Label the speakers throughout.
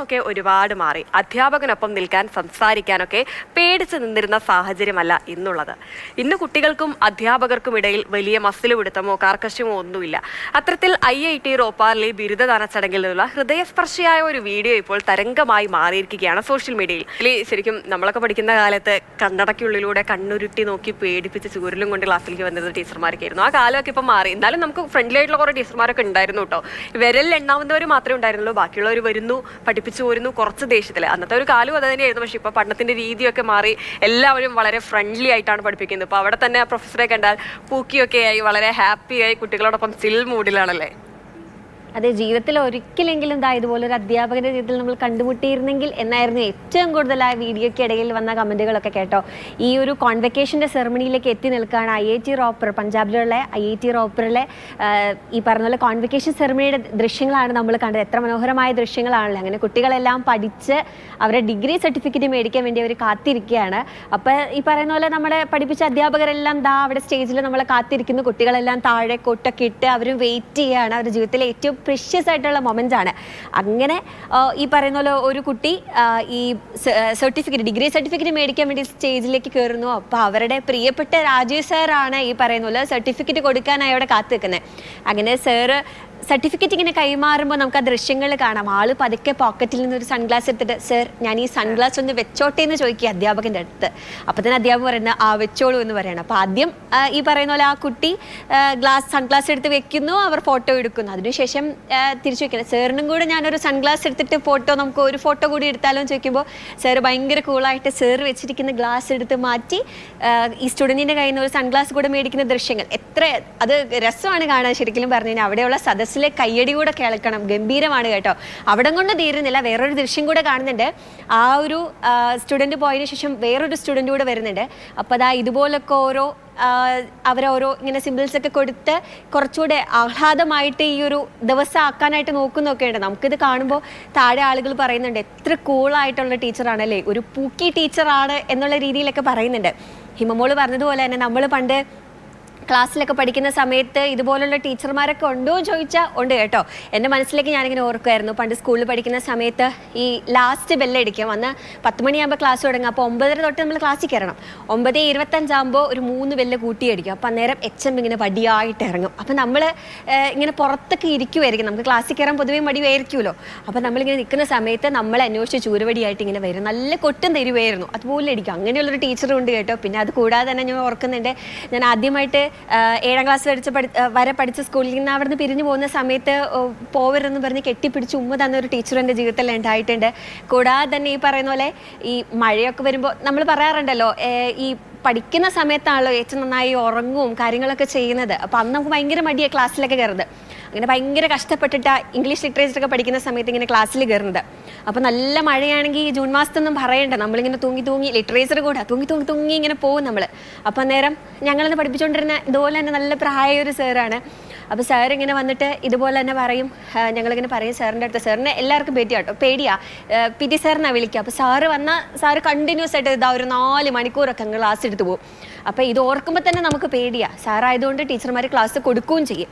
Speaker 1: കാലമൊക്കെ ഒരുപാട് മാറി. അധ്യാപകനൊപ്പം നിൽക്കാൻ സംസാരിക്കാനൊക്കെ പേടിച്ച് നിന്നിരുന്ന സാഹചര്യമല്ല ഇന്നുള്ളത്. ഇന്ന് കുട്ടികൾക്കും അധ്യാപകർക്കും ഇടയിൽ വലിയ മസിൽ പിടുത്തമോ കാർക്കശ്യമോ ഒന്നുമില്ല. അത്തരത്തിൽ IIT റോപ്പാറിലെ ബിരുദദാന ചടങ്ങിൽ നിന്നുള്ള ഹൃദയസ്പർശിയായ ഒരു വീഡിയോ ഇപ്പോൾ തരംഗമായി മാറിയിരിക്കുകയാണ് സോഷ്യൽ മീഡിയയിൽ. ശരിക്കും നമ്മളൊക്കെ പഠിക്കുന്ന കാലത്ത് കണ്ണടയ്ക്കുള്ളിലൂടെ കണ്ണുരുട്ടി നോക്കി പേടിപ്പിച്ച് ചൂരലും കൊണ്ട് ക്ലാസ്സിലേക്ക് വന്നിരുന്ന ടീച്ചർമാരൊക്കെ ആയിരുന്നു. ആ കാലമൊക്കെ ഇപ്പം മാറി. എന്നാലും നമുക്ക് ഫ്രണ്ട്ലി ആയിട്ടുള്ള കുറേ ടീച്ചർമാരൊക്കെ ഉണ്ടായിരുന്നു കേട്ടോ. വിരലിൽ എണ്ണാവുന്നവർ മാത്രമേ ഉണ്ടായിരുന്നുള്ളൂ. ബാക്കിയുള്ളവർ വരുന്നു, പഠിപ്പിച്ചു പോരുന്നു, കുറച്ച് ദേഷ്യത്തിൽ. അന്നത്തെ ഒരു കാലം അത് തന്നെയായിരുന്നു. പക്ഷെ ഇപ്പോൾ പഠനത്തിന്റെ രീതിയൊക്കെ മാറി. എല്ലാവരും വളരെ ഫ്രണ്ട്ലി ആയിട്ടാണ് പഠിപ്പിക്കുന്നത്. ഇപ്പോൾ അവിടെ തന്നെ പ്രൊഫസറെ കണ്ടാൽ പൂക്കിയൊക്കെ ആയി വളരെ ഹാപ്പിയായി കുട്ടികളോടൊപ്പം ചിൽ മൂഡിലാണല്ലേ.
Speaker 2: അതെ, ജീവിതത്തിൽ ഒരിക്കലെങ്കിലും ഇതുപോലൊരു അധ്യാപകന്റെ ജീവിതത്തിൽ നമ്മൾ കണ്ടുമുട്ടിയിരുന്നെങ്കിൽ എന്നായിരുന്നു ഏറ്റവും കൂടുതൽ ആ വീഡിയോയ്ക്ക് ഇടയിൽ വന്ന കമന്റുകളൊക്കെ കേട്ടോ. ഈ ഒരു കോൺവെക്കേഷന്റെ സെറമണിയിലേക്ക് എത്തി നിൽക്കുകയാണ് IIT റോപ്പർ, പഞ്ചാബിലുള്ള IIT റോപ്പറിലെ ഈ പറഞ്ഞ പോലെ കോൺവെക്കേഷൻ സെറമണിയുടെ ദൃശ്യങ്ങളാണ് നമ്മൾ കണ്ടത്. എത്ര മനോഹരമായ ദൃശ്യങ്ങളാണല്ലോ. അങ്ങനെ കുട്ടികളെല്ലാം പഠിച്ച് അവരുടെ ഡിഗ്രി സർട്ടിഫിക്കറ്റ് മേടിക്കാൻ വേണ്ടി അവർ കാത്തിരിക്കുകയാണ്. അപ്പോൾ ഈ പറയുന്ന പോലെ നമ്മുടെ പഠിപ്പിച്ച അധ്യാപകരെല്ലാം അവിടെ സ്റ്റേജിൽ നമ്മളെ കാത്തിരിക്കുന്നു. കുട്ടികളെല്ലാം താഴെ കൊട്ടൊക്കെ ഇട്ട് അവരും വെയിറ്റ് ചെയ്യുകയാണ്. അവരുടെ ജീവിതത്തിലെ ഏറ്റവും പ്രഷ്യസ് ആയിട്ടുള്ള മൊമെന്റ്സ് ആണ്. അങ്ങനെ ഈ പറയുന്ന പോലെ ഒരു കുട്ടി ഈ സർട്ടിഫിക്കറ്റ്, ഡിഗ്രി സർട്ടിഫിക്കറ്റ് മേടിക്കാൻ വേണ്ടി സ്റ്റേജിലേക്ക് കയറുന്നു. അപ്പോൾ അവരുടെ പ്രിയപ്പെട്ട രാജീവ് സാറാണ് ഈ പറയുന്ന പോലെ സർട്ടിഫിക്കറ്റ് കൊടുക്കാനായി അവിടെ കാത്തു നിൽക്കുന്നത്. അങ്ങനെ സാറ് സർട്ടിഫിക്കറ്റ് ഇങ്ങനെ കൈമാറുമ്പോൾ നമുക്ക് ആ ദൃശ്യങ്ങൾ കാണാം. ആള് പതുക്കെ പോക്കറ്റിൽ നിന്ന് ഒരു സൺഗ്ലാസ് എടുത്തിട്ട്, സർ ഞാൻ ഈ സൺഗ്ലാസ് ഒന്ന് വെച്ചോട്ടെ എന്ന് ചോദിക്കുക അധ്യാപകൻ്റെ അടുത്ത്. അപ്പോൾ തന്നെ അധ്യാപകൻ പറയുന്നത് വെച്ചോളൂ എന്ന് പറയണം. അപ്പോൾ ആദ്യം ഈ പറയുന്ന പോലെ ആ കുട്ടി സൺഗ്ലാസ് എടുത്ത് വെക്കുന്നു, അവർ ഫോട്ടോ എടുക്കുന്നു. അതിനുശേഷം തിരിച്ചു വെക്കണം, സാറിനും കൂടെ ഞാനൊരു സൺഗ്ലാസ് എടുത്തിട്ട് ഫോട്ടോ, നമുക്ക് ഒരു ഫോട്ടോ കൂടി എടുത്താലോ എന്ന് ചോദിക്കുമ്പോൾ സാർ ഭയങ്കര കൂളായിട്ട് സാർ വെച്ചിരിക്കുന്ന ഗ്ലാസ് എടുത്ത് മാറ്റി ഈ സ്റ്റുഡൻറ്റിൻ്റെ കയ്യിൽ നിന്ന് ഒരു സൺഗ്ലാസ് കൂടെ മേടിക്കുന്ന ദൃശ്യങ്ങൾ അത് രസമാണ് കാണാൻ. ശരിക്കും പറഞ്ഞു കഴിഞ്ഞാൽ അവിടെയുള്ള സദസ്സിലെ കയ്യടി കൂടെ കേൾക്കണം. ഗംഭീരമാണ് കേട്ടോ. അവിടെ കൊണ്ട് തീരുന്നില്ല, വേറൊരു ദൃശ്യം കൂടെ കാണുന്നുണ്ട്. ആ ഒരു സ്റ്റുഡൻറ്റ് പോയതിനു ശേഷം വേറൊരു സ്റ്റുഡൻറ്റ് കൂടെ വരുന്നുണ്ട്. അപ്പോൾ ഇതുപോലൊക്കെ അവരോരോ ഇങ്ങനെ സിമ്പിൾസ് ഒക്കെ കൊടുത്ത് കുറച്ചുകൂടെ ആഹ്ലാദമായിട്ട് ഈ ഒരു ദിവസം ആക്കാനായിട്ട് നോക്കുന്നൊക്കെ ഉണ്ട്. നമുക്കിത് കാണുമ്പോൾ താഴെ ആളുകൾ പറയുന്നുണ്ട്, എത്ര കൂളായിട്ടുള്ള ടീച്ചറാണല്ലേ, ഒരു പൂക്കി ടീച്ചറാണ് എന്നുള്ള രീതിയിലൊക്കെ പറയുന്നുണ്ട്. ഹിമമോള് പറഞ്ഞതുപോലെ തന്നെ നമ്മൾ പണ്ട് ക്ലാസ്സിലൊക്കെ പഠിക്കുന്ന സമയത്ത് ഇതുപോലുള്ള ടീച്ചർമാരൊക്കെ ഉണ്ടോ എന്ന് ചോദിച്ചാൽ ഉണ്ട് കേട്ടോ. എൻ്റെ മനസ്സിലേക്ക് ഞാനിങ്ങനെ ഓർക്കുമായിരുന്നു, പണ്ട് സ്കൂളിൽ പഠിക്കുന്ന സമയത്ത് ഈ ലാസ്റ്റ് ബെല്ലടിക്കും. വന്ന് 10 മണിയാകുമ്പോൾ ക്ലാസ് തുടങ്ങും. അപ്പോൾ 9:30 തൊട്ട് നമ്മൾ ക്ലാസ്സിൽ കയറണം. 9:25 ഒരു 3 ബെല്ല് കൂട്ടിയടിക്കും. അപ്പോൾ അന്നേരം HM ഇങ്ങനെ വടിയായിട്ട് ഇറങ്ങും. അപ്പോൾ നമ്മൾ ഇങ്ങനെ പുറത്തൊക്കെ ഇരിക്കുമായിരിക്കും. നമുക്ക് ക്ലാസ്സിൽ കയറാൻ പൊതുവേ മടിയായിരിക്കുമല്ലോ. അപ്പോൾ നമ്മളിങ്ങനെ നിൽക്കുന്ന സമയത്ത് നമ്മളെ അന്വേഷിച്ച് ചൂരുവടിയായിട്ട് ഇങ്ങനെ വരും. നല്ല കൊട്ടും തരുമായിരുന്നു. അതുപോലെ അടിക്കും. അങ്ങനെയുള്ളൊരു ടീച്ചറും ഉണ്ട് കേട്ടോ. പിന്നെ അത് കൂടാതെ തന്നെ ഞാൻ ഓർക്കുന്നുണ്ട്, ഞാൻ ആദ്യമായിട്ട് 7ാം ക്ലാസ് വരെ പഠിച്ച സ്കൂളിൽ നിന്ന് അവിടുന്ന് പിരിഞ്ഞു പോകുന്ന സമയത്ത് പോവരെന്ന് പറഞ്ഞ് കെട്ടിപ്പിടിച്ച് ഉമ്മ തന്ന ഒരു ടീച്ചർ എൻ്റെ ജീവിതത്തിൽ ഉണ്ടായിട്ടുണ്ട്. കൂടാതെ തന്നെ ഈ പറയുന്ന പോലെ ഈ മഴയൊക്കെ വരുമ്പോൾ നമ്മൾ പറയാറുണ്ടല്ലോ, ഈ പഠിക്കുന്ന സമയത്താണല്ലോ ഏറ്റവും നന്നായി ഉറങ്ങും കാര്യങ്ങളൊക്കെ ചെയ്യുന്നത്. അപ്പോൾ അന്ന് നമുക്ക് ഭയങ്കര മടിയാണ് ക്ലാസ്സിലൊക്കെ കയറുന്നത്. അങ്ങനെ ഭയങ്കര കഷ്ടപ്പെട്ടിട്ട് ഇംഗ്ലീഷ് ലിറ്ററേച്ചറൊക്കെ പഠിക്കുന്ന സമയത്ത് ഇങ്ങനെ ക്ലാസ്സിൽ കയറുന്നത്. അപ്പോൾ നല്ല മഴയാണെങ്കിൽ ജൂൺ മാസത്തൊന്നും പറയണ്ട, നമ്മളിങ്ങനെ തൂങ്ങി ലിറ്ററേച്ചർ കൂടെ തൂങ്ങി ഇങ്ങനെ പോകും നമ്മൾ. അപ്പോൾ അന്നേരം ഞങ്ങളെന്ന് പഠിപ്പിച്ചുകൊണ്ടിരുന്ന ഇതുപോലെ തന്നെ നല്ല പ്രായ ഒരു സാറാണ്. അപ്പോൾ സാർ ഇങ്ങനെ വന്നിട്ട് ഇതുപോലെ തന്നെ പറയും, ഞങ്ങളിങ്ങനെ പറയും സാറിൻ്റെ അടുത്ത്, സാറിനെ എല്ലാവർക്കും പേടിയാ PT സാറിനാണ് വിളിക്കുക. അപ്പോൾ സാറ് കണ്ടിന്യൂസ് ആയിട്ട് ഒരു 4 മണിക്കൂറൊക്കെ അങ്ങ് ക്ലാസ് എടുത്ത് പോകും. അപ്പോൾ ഇത് ഓർക്കുമ്പോൾ തന്നെ നമുക്ക് പേടിയാണ്. സാറായതുകൊണ്ട് ടീച്ചർമാർ ക്ലാസ് കൊടുക്കുകയും ചെയ്യും.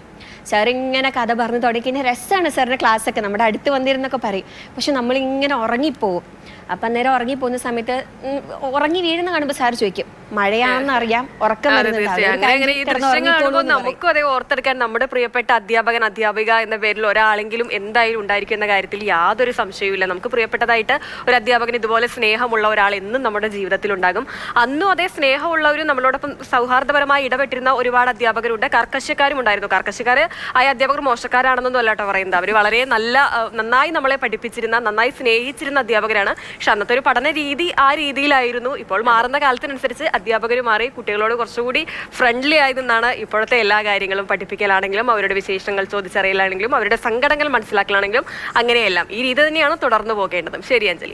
Speaker 2: സാർ ഇങ്ങനെ കഥ പറഞ്ഞ് തുടങ്ങി രസമാണ് സാറിൻ്റെ ക്ലാസ്സൊക്കെ, നമ്മുടെ അടുത്ത് വന്നിരുന്നൊക്കെ പറയും. പക്ഷെ നമ്മളിങ്ങനെ ഉറങ്ങിപ്പോവും. അപ്പം അന്നേരം ഉറങ്ങിപ്പോകുന്ന സമയത്ത് ഉറങ്ങി വീഴുന്ന കാണുമ്പോൾ സാർ ചോദിക്കും, മഴയാണെന്ന് അറിയാം, ഉറക്കം
Speaker 1: നമുക്കും അതേ ഓർത്തെടുക്കാൻ നമ്മുടെ പ്രിയപ്പെട്ട അധ്യാപിക എന്ന പേരിൽ ഒരാളെങ്കിലും എന്തായാലും ഉണ്ടായിരിക്കും എന്ന കാര്യത്തിൽ യാതൊരു സംശയവുമില്ല. നമുക്ക് പ്രിയപ്പെട്ടതായിട്ട് ഒരു അധ്യാപകൻ, ഇതുപോലെ സ്നേഹമുള്ള ഒരാൾ എന്നും നമ്മുടെ ജീവിതത്തിൽ ഉണ്ടാകും. അന്നും അതേ സ്നേഹമുള്ളവരും നമ്മളോടൊപ്പം സൗഹാർദ്ദപരമായി ഇടപെട്ടിരുന്ന ഒരുപാട് അധ്യാപകരുണ്ട്. കർക്കശക്കാരും ഉണ്ടായിരുന്നു. കർക്കശക്കാർ ആയ അധ്യാപകർ മോശക്കാരാണെന്നൊന്നും അല്ലാട്ടോ പറയുന്നത്. അവർ വളരെ നന്നായി നമ്മളെ പഠിപ്പിച്ചിരുന്ന, നന്നായി സ്നേഹിച്ചിരുന്ന അധ്യാപകരാണ്. പക്ഷെ അന്നത്തെ ഒരു പഠന രീതി ആ രീതിയിലായിരുന്നു. ഇപ്പോൾ മാറുന്ന കാലത്തിനനുസരിച്ച് അധ്യാപകർ മാറി, കുട്ടികളോട് കുറച്ചുകൂടി ഫ്രണ്ട്ലി ആയതെന്നാണ് ഇപ്പോഴത്തെ എല്ലാ കാര്യങ്ങളും. പഠിപ്പിക്കലാണെങ്കിലും അവരുടെ വിശേഷങ്ങൾ ചോദിച്ചറിയലാണെങ്കിലും അവരുടെ സങ്കടങ്ങൾ മനസ്സിലാക്കലാണെങ്കിലും അങ്ങനെയെല്ലാം ഈ രീതി തന്നെയാണ് തുടർന്നു പോകേണ്ടതും. ശരി അഞ്ജലി.